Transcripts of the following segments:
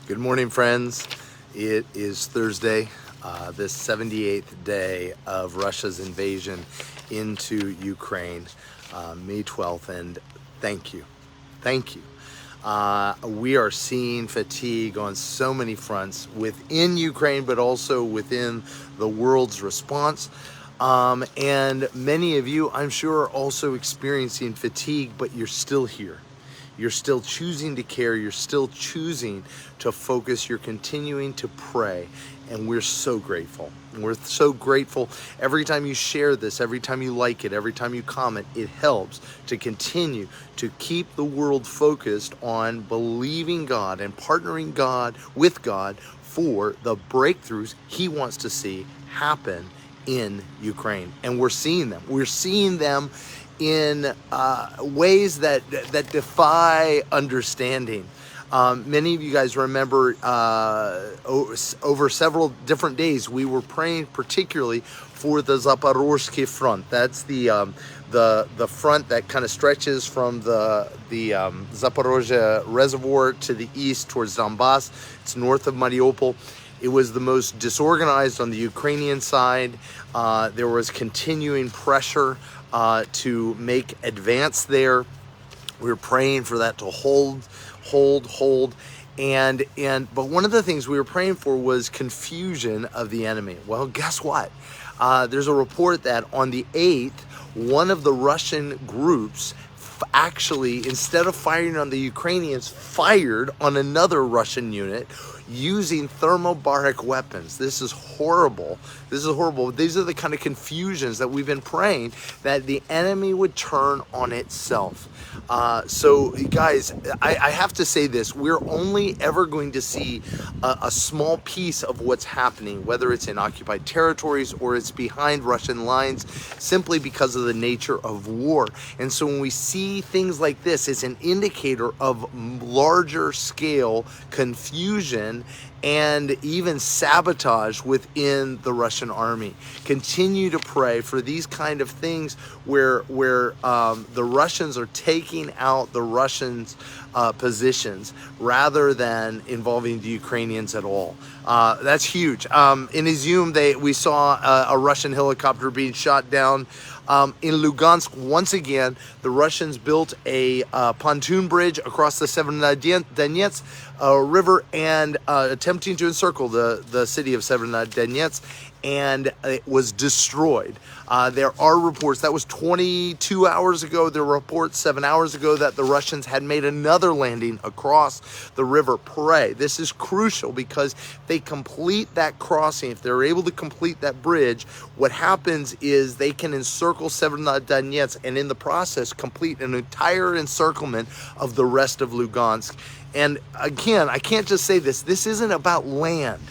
Good morning, friends. It is Thursday, this 78th day of Russia's invasion into Ukraine, May 12th, and thank you. Thank you. We are seeing fatigue on so many fronts within Ukraine, but also within the world's response. And many of you, I'm sure, are also experiencing fatigue, but you're still here. You're still choosing to care. You're still choosing to focus. You're continuing to pray. And we're so grateful. We're so grateful. Every time you share this, every time you like it, every time you comment, it helps to continue to keep the world focused on believing God and partnering with God for the breakthroughs He wants to see happen in Ukraine. And we're seeing them. We're seeing them in ways that defy understanding. Many of you guys remember over several different days we were praying particularly for the Zaporozhye front. That's the front that kind of stretches from the Zaporozhye reservoir to the east towards Donbass. It's north of Mariupol. It was the most disorganized on the Ukrainian side. There was continuing pressure to make advance there. We were praying for that to hold. But one of the things we were praying for was confusion of the enemy. Well, guess what? There's a report that on the 8th, one of the Russian groups actually, instead of firing on the Ukrainians, fired on another Russian unit using thermobaric weapons. This is horrible. This is horrible. These are the kind of confusions that we've been praying that the enemy would turn on itself. So guys, I have to say this, we're only ever going to see a small piece of what's happening, whether it's in occupied territories or it's behind Russian lines, simply because of the nature of war. And so when we see things like this, it's an indicator of larger scale confusion and even sabotage within the Russian army. Continue to pray for these kind of things where the Russians are taking out the Russians' positions rather than involving the Ukrainians at all. That's huge. In Izium, we saw a Russian helicopter being shot down. In Lugansk, once again, the Russians built a pontoon bridge across the Severodonetsk river and attempting to encircle the city of Severodonetsk, and it was destroyed. There are reports, that was 22 hours ago, there were reports 7 hours ago that the Russians had made another landing across the river. Pray. This is crucial because they complete that crossing. If they're able to complete that bridge, what happens is they can encircle Severodonetsk and in the process complete an entire encirclement of the rest of Lugansk. And again, I can't just say this. This isn't about land.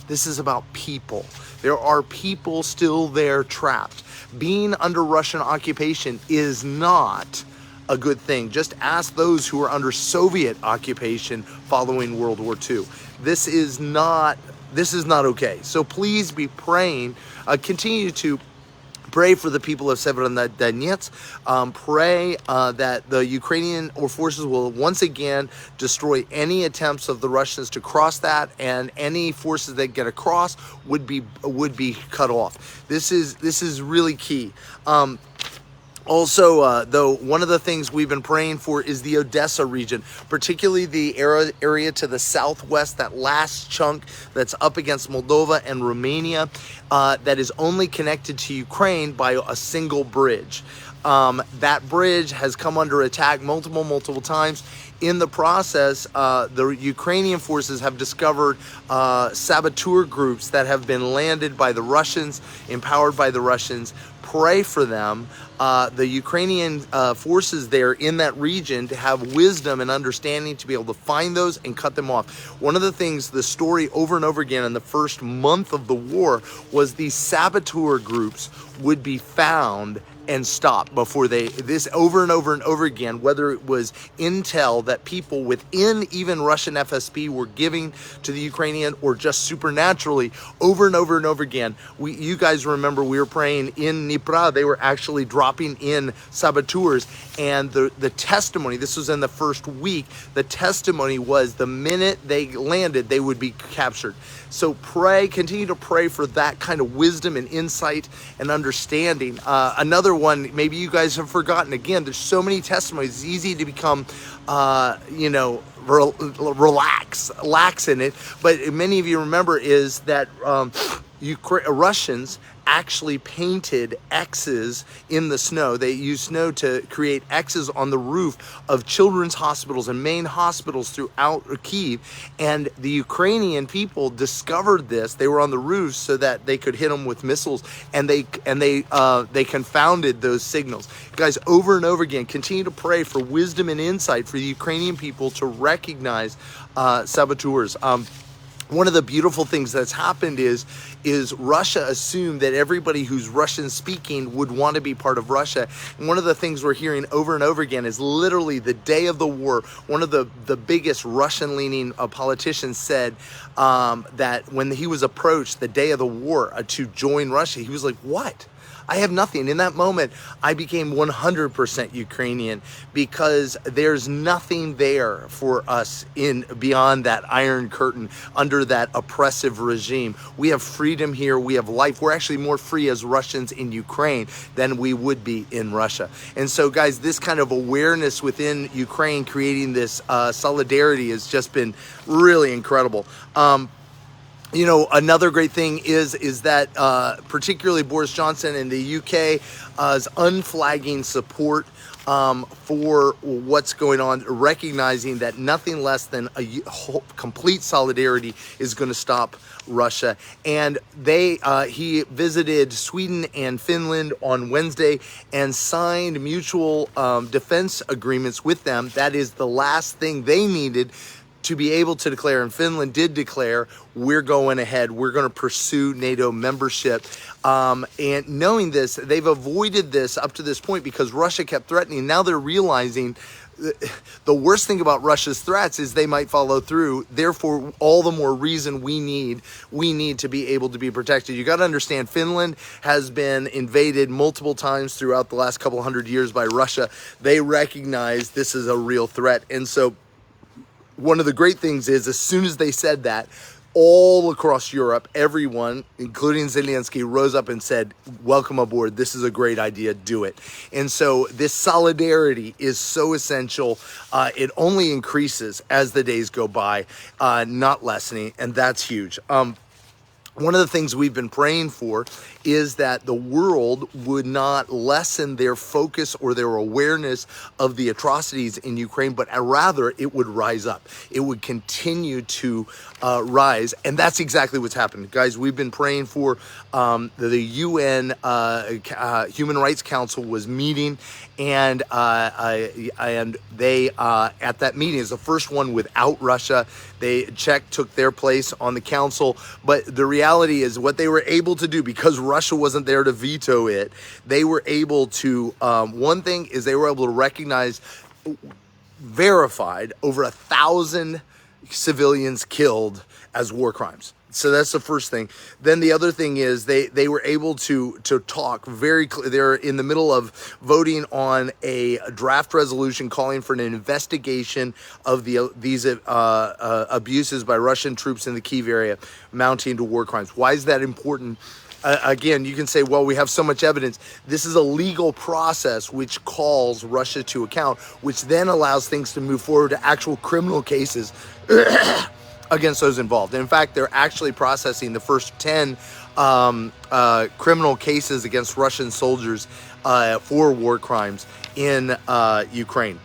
This is about people. There are people still there trapped. Being under Russian occupation is not a good thing. Just ask those who were under Soviet occupation following World War II. This is not okay. So please be praying. Continue to pray for the people of Severodonetsk. Pray that the Ukrainian forces will once again destroy any attempts of the Russians to cross that, and any forces that get across would be cut off. This is really key. Also, though, one of the things we've been praying for is the Odessa region, particularly the area to the southwest, that last chunk that's up against Moldova and Romania, that is only connected to Ukraine by a single bridge. That bridge has come under attack multiple times. In the process, the Ukrainian forces have discovered saboteur groups that have been landed by the Russians, empowered by the Russians. Pray for them. The Ukrainian forces there in that region to have wisdom and understanding to be able to find those and cut them off. One of the things, the story over and over again in the first month of the war, was these saboteur groups would be found and stop before this over and over and over again, whether it was intel that people within even Russian FSB were giving to the Ukrainian, or just supernaturally over and over and over again. You guys remember we were praying in Dnipro, they were actually dropping in saboteurs, and the testimony, this was in the first week, the testimony was the minute they landed, they would be captured. So continue to pray for that kind of wisdom and insight and understanding. Another one, maybe you guys have forgotten, again, there's so many testimonies, it's easy to become, lax in it, but many of you remember is that Russians actually painted X's in the snow. They used snow to create X's on the roof of children's hospitals and main hospitals throughout Kyiv. And the Ukrainian people discovered this. They were on the roofs so that they could hit them with missiles, and they confounded those signals. Guys, over and over again, continue to pray for wisdom and insight for the Ukrainian people to recognize saboteurs. One of the beautiful things that's happened is Russia assumed that everybody who's Russian speaking would want to be part of Russia. And one of the things we're hearing over and over again is literally the day of the war, one of the biggest Russian-leaning politicians said that when he was approached the day of the war to join Russia, he was like, what? I have nothing. In that moment, I became 100% Ukrainian, because there's nothing there for us beyond that iron curtain, under that oppressive regime. We have freedom here. We have life. We're actually more free as Russians in Ukraine than we would be in Russia. And so, guys, this kind of awareness within Ukraine, creating this solidarity, has just been really incredible. Another great thing is that particularly Boris Johnson in the UK's unflagging support for what's going on, recognizing that nothing less than a complete solidarity is going to stop Russia. And he visited Sweden and Finland on Wednesday and signed mutual defense agreements with them. That is the last thing they needed to be able to declare, and Finland did declare, we're going ahead, we're going to pursue NATO membership. And knowing this, they've avoided this up to this point because Russia kept threatening. Now they're realizing the worst thing about Russia's threats is they might follow through. Therefore, all the more reason we need to be able to be protected. You got to understand, Finland has been invaded multiple times throughout the last couple hundred years by Russia. They recognize this is a real threat. And so one of the great things is, as soon as they said that, all across Europe, everyone, including Zelensky, rose up and said, welcome aboard. This is a great idea. Do it. And so this solidarity is so essential. It only increases as the days go by, not lessening. And that's huge. One of the things we've been praying for is that the world would not lessen their focus or their awareness of the atrocities in Ukraine, but rather it would rise up. It would continue to rise. And that's exactly what's happened. Guys, we've been praying for the UN Human Rights Council was meeting, and they at that meeting, is the first one without Russia. Czech took their place on the council, but the reality is what they were able to do, because Russia wasn't there to veto it, they were able to, one thing is they were able to recognize, verified, over 1,000 civilians killed as war crimes. So that's the first thing. Then the other thing is they were able to talk very clear. They're in the middle of voting on a draft resolution calling for an investigation of these abuses by Russian troops in the Kyiv area amounting to war crimes. Why is that important? Again, you can say, well, we have so much evidence. This is a legal process which calls Russia to account, which then allows things to move forward to actual criminal cases against those involved. And in fact, they're actually processing the first 10 criminal cases against Russian soldiers for war crimes in Ukraine.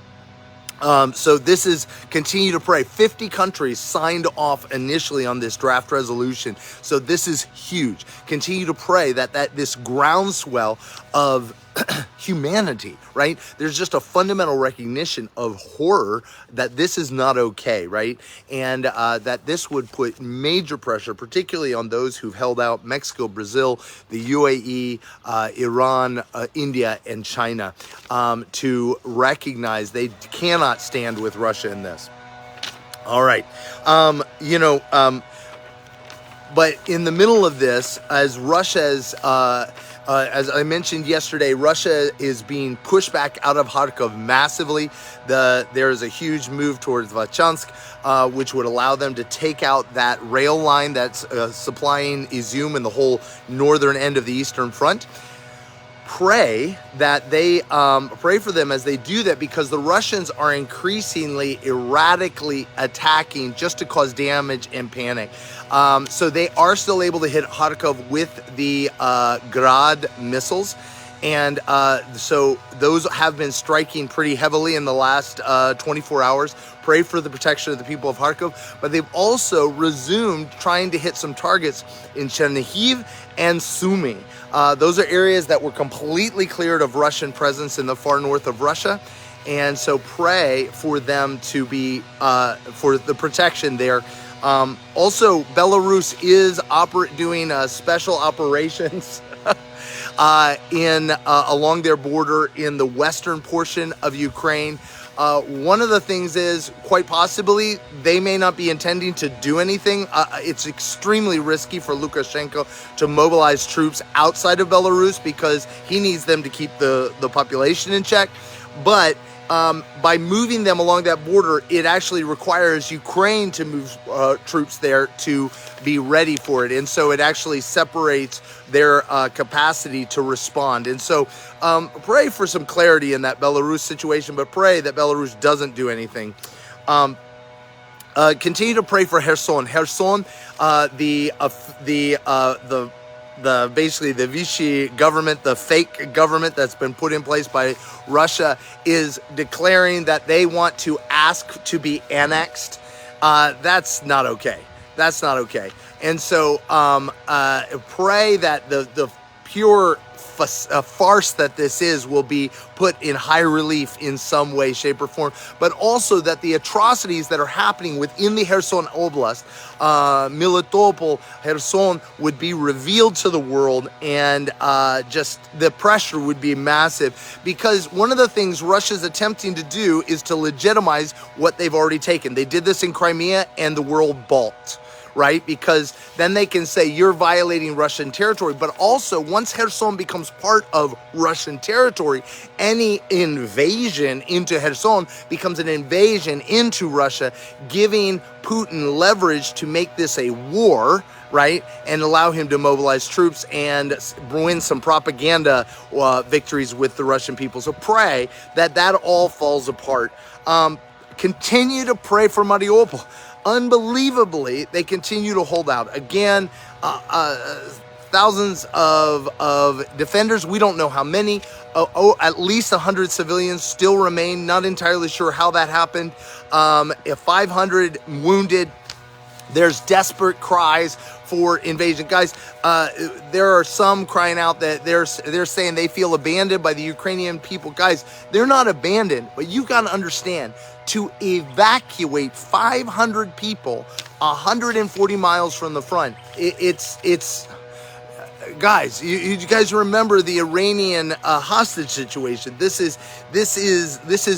So this is, continue to pray. 50 countries signed off initially on this draft resolution. So this is huge. Continue to pray that this groundswell of humanity, right? There's just a fundamental recognition of horror that this is not okay, right? And that this would put major pressure, particularly on those who've held out: Mexico, Brazil, the UAE, Iran, India, and China, to recognize they cannot stand with Russia in this. All right. But in the middle of this, as Russia's, as I mentioned yesterday, Russia is being pushed back out of Kharkov massively. There is a huge move towards Vachansk, which would allow them to take out that rail line that's supplying Izium and the whole northern end of the Eastern Front. Pray that they pray for them as they do that, because the Russians are increasingly erratically attacking just to cause damage and panic. So they are still able to hit Kharkov with the Grad missiles. And so those have been striking pretty heavily in the last 24 hours. Pray for the protection of the people of Kharkov. But they've also resumed trying to hit some targets in Chernihiv and Sumy. Those are areas that were completely cleared of Russian presence in the far north of Russia. And so pray for them to be, for the protection there. Also, Belarus is doing special operations along their border in the western portion of Ukraine. One of the things is, quite possibly, they may not be intending to do anything. It's extremely risky for Lukashenko to mobilize troops outside of Belarus, because he needs them to keep the population in check. But by moving them along that border, it actually requires Ukraine to move troops there to be ready for it. And so it actually separates their capacity to respond. And so pray for some clarity in that Belarus situation, but pray that Belarus doesn't do anything. Continue to pray for Kherson. Kherson, basically the Vichy government, the fake government that's been put in place by Russia, is declaring that they want to ask to be annexed. That's not okay. That's not okay. And so pray that the pure farce that this is will be put in high relief in some way, shape, or form, but also that the atrocities that are happening within the Kherson Oblast, Melitopol, Kherson, would be revealed to the world, and just the pressure would be massive, because one of the things Russia's attempting to do is to legitimize what they've already taken. They did this in Crimea, and the world balked. Right? Because then they can say you're violating Russian territory. But also, once Kherson becomes part of Russian territory, any invasion into Kherson becomes an invasion into Russia, giving Putin leverage to make this a war, right? And allow him to mobilize troops and win some propaganda victories with the Russian people. So pray that that all falls apart. Continue to pray for Mariupol. Unbelievably, they continue to hold out. Again, thousands of defenders. We don't know how many. At least 100 civilians still remain. Not entirely sure how that happened. 500 wounded. There's desperate cries for invasion. Guys, there are some crying out that they're saying they feel abandoned by the Ukrainian people. Guys, they're not abandoned, but you got to understand, to evacuate 500 people 140 miles from the front, it's guys, you guys remember the Iranian hostage situation. This is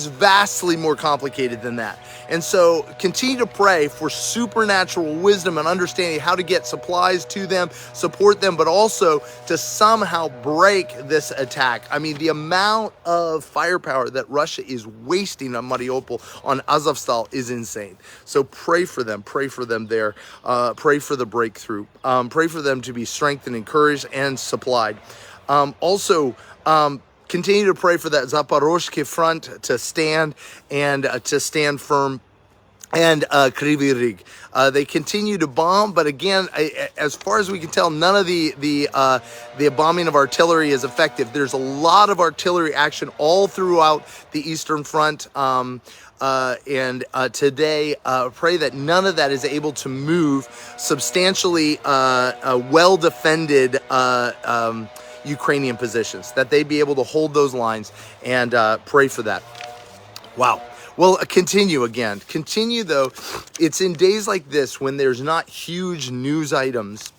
vastly more complicated than that. And so continue to pray for supernatural wisdom and understanding how to get supplies to them, support them, but also to somehow break this attack. I mean, the amount of firepower that Russia is wasting on Mariupol, on Azovstal, is insane. So pray for them there. Pray for the breakthrough. Pray for them to be strengthened, encouraged, and supplied. Also, continue to pray for that Zaporozhye front to stand and to stand firm, and Kryvyi Rih. They continue to bomb, but again, as far as we can tell, none of the bombing of artillery is effective. There's a lot of artillery action all throughout the Eastern Front. Today, pray that none of that is able to move substantially well-defended Ukrainian positions, that they be able to hold those lines, and pray for that. Wow. Well, continue though. It's in days like this when there's not huge news items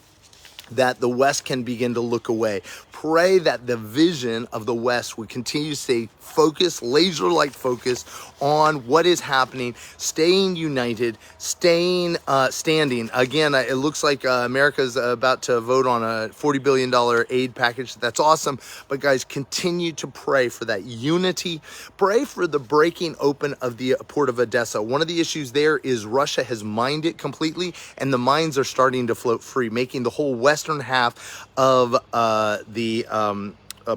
that the West can begin to look away. Pray that the vision of the West would continue to stay focused, laser-like focus on what is happening, staying united, standing. Again, it looks like America's about to vote on a $40 billion aid package. That's awesome. But guys, continue to pray for that unity. Pray for the breaking open of the port of Odessa. One of the issues there is Russia has mined it completely, and the mines are starting to float free, making the whole western half of the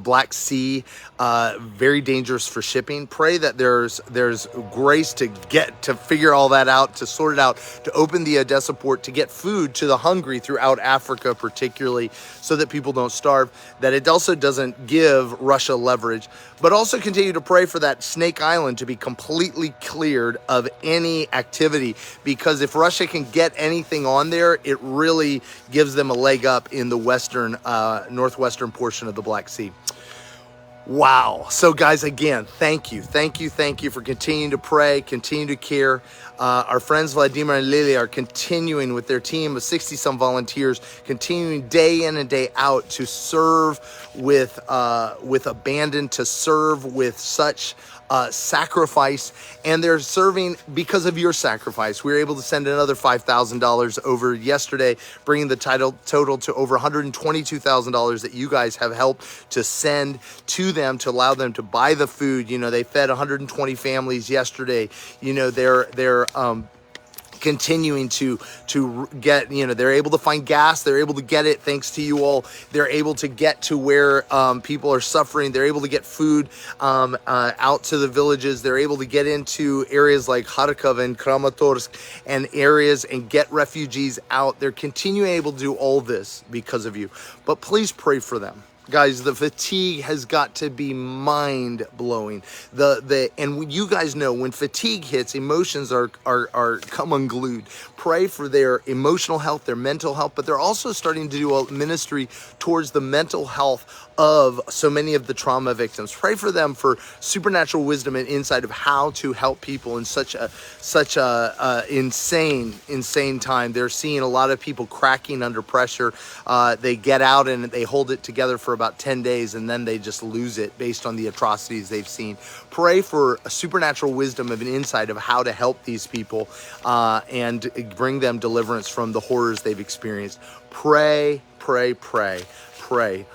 Black Sea very dangerous for shipping. Pray that there's grace to figure all that out, to sort it out, to open the Odessa port, to get food to the hungry throughout Africa, particularly, so that people don't starve, that it also doesn't give Russia leverage. But also continue to pray for that Snake Island to be completely cleared of any activity, because if Russia can get anything on there, it really gives them a leg up in the western, northwestern portion of the Black Sea. Wow. So guys, again, thank you for continuing to pray, continue to care. Our friends Vladimir and Lilia are continuing with their team of 60-some volunteers, continuing day in and day out to serve with abandon, to serve with such sacrifice, and they're serving because of your sacrifice. We were able to send another $5,000 over yesterday, bringing the total to over $122,000 that you guys have helped to send to them to allow them to buy the food. You know, they fed 120 families yesterday. You know, they're continuing to get, you know, they're able to find gas, they're able to get it thanks to you all, they're able to get to where people are suffering, they're able to get food out to the villages, they're able to get into areas like Kharkov and Kramatorsk and areas and get refugees out. They're continuing able to do all this because of you, but please pray for them. Guys, the fatigue has got to be mind-blowing. And you guys know when fatigue hits, emotions are come unglued. Pray for their emotional health, their mental health, but they're also starting to do a ministry towards the mental health of so many of the trauma victims. Pray for them for supernatural wisdom and insight of how to help people in such a insane time. They're seeing a lot of people cracking under pressure. They get out and they hold it together for about 10 days and then they just lose it based on the atrocities they've seen. Pray for a supernatural wisdom of an insight of how to help these people and bring them deliverance from the horrors they've experienced. Pray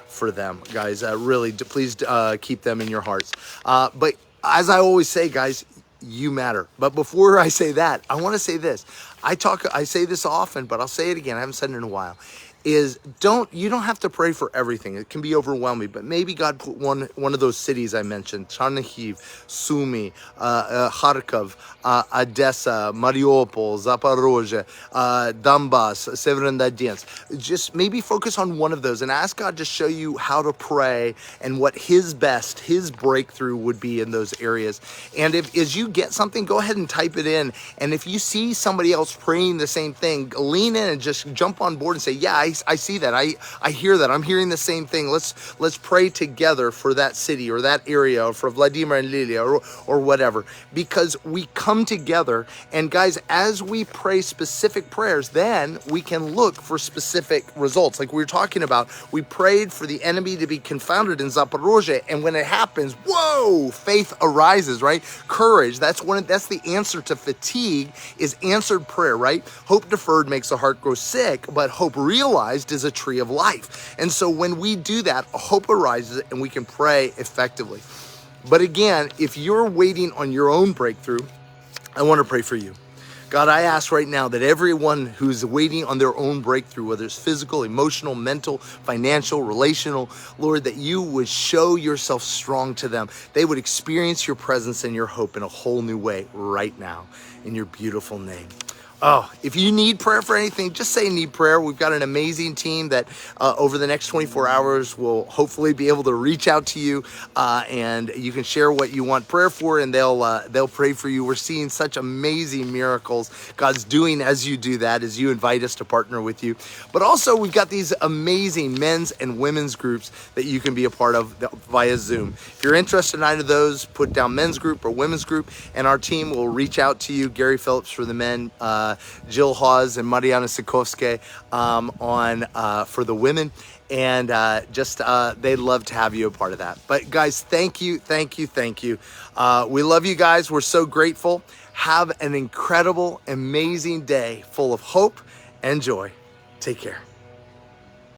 for them, guys. Really, please keep them in your hearts. But as I always say, guys, you matter. But before I say that, I want to say this. I say this often, but I'll say it again. I haven't said it in a while. You don't have to pray for everything. It can be overwhelming, but maybe God put one of those cities I mentioned, Chernihiv, Sumy, Kharkov, Odessa, Mariupol, Zaporozhye, Donbas, Severodonetsk. Just maybe focus on one of those and ask God to show you how to pray and what his breakthrough would be in those areas. And as you get something, go ahead and type it in. And if you see somebody else praying the same thing, lean in and just jump on board and say, yeah, I see that. I hear that. I'm hearing the same thing. Let's pray together for that city or that area, or for Vladimir and Lilia or whatever, because we come together. And guys, as we pray specific prayers, then we can look for specific results. Like we were talking about, we prayed for the enemy to be confounded in Zaporozhye, and when it happens, whoa, faith arises, right? Courage. That's the answer to fatigue, is answered prayer, right? Hope deferred makes the heart grow sick, but hope realized is a tree of life. And so when we do that, hope arises and we can pray effectively. But again, if you're waiting on your own breakthrough, I want to pray for you. God, I ask right now that everyone who's waiting on their own breakthrough, whether it's physical, emotional, mental, financial, relational, Lord, that you would show yourself strong to them. They would experience your presence and your hope in a whole new way right now, in your beautiful name. Oh, if you need prayer for anything, just say need prayer. We've got an amazing team that over the next 24 hours will hopefully be able to reach out to you, and you can share what you want prayer for, and they'll pray for you. We're seeing such amazing miracles God's doing as you do that, as you invite us to partner with you. But also, we've got these amazing men's and women's groups that you can be a part of via Zoom. If you're interested in either of those, put down men's group or women's group, and our team will reach out to you. Gary Phillips for the men, Jill Hawes and Mariana Sikowske for the women, and they'd love to have you a part of that. But guys, thank you. We love you guys. We're so grateful. Have an incredible, amazing day full of hope and joy. Take care.